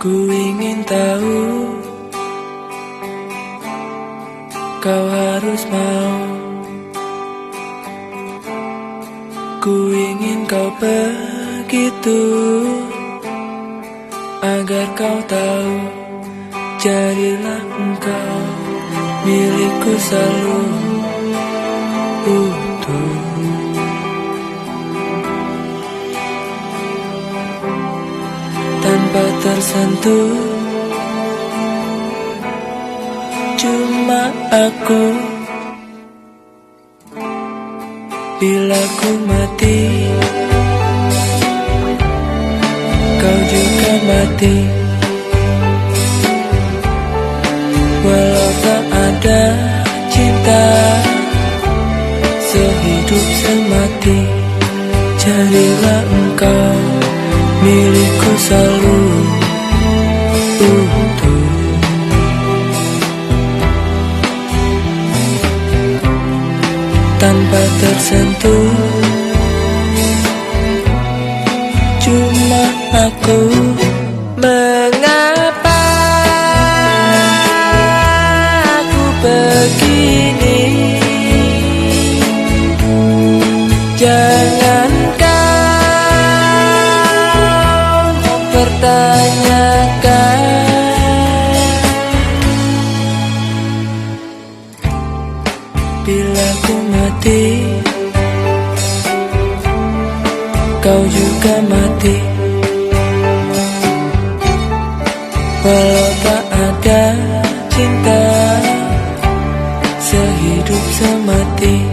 Ku ingin tahu, kau harus mau. Ku ingin kau begitu, agar kau tahu. Jadilah engkau milikku selalu utuh. Tanpa tersentuh, cuma aku. Bila ku mati, kau juga mati. Walau tak ada cinta, sehidup semati. Jadilah engkau milikku selalu utuh. Tanpa tersentuh, cuma aku. Mengapa aku begini? Jangan kau pertanyakan. Bila ku mati, kau juga mati. Walau tak ada cinta, sehidup semati.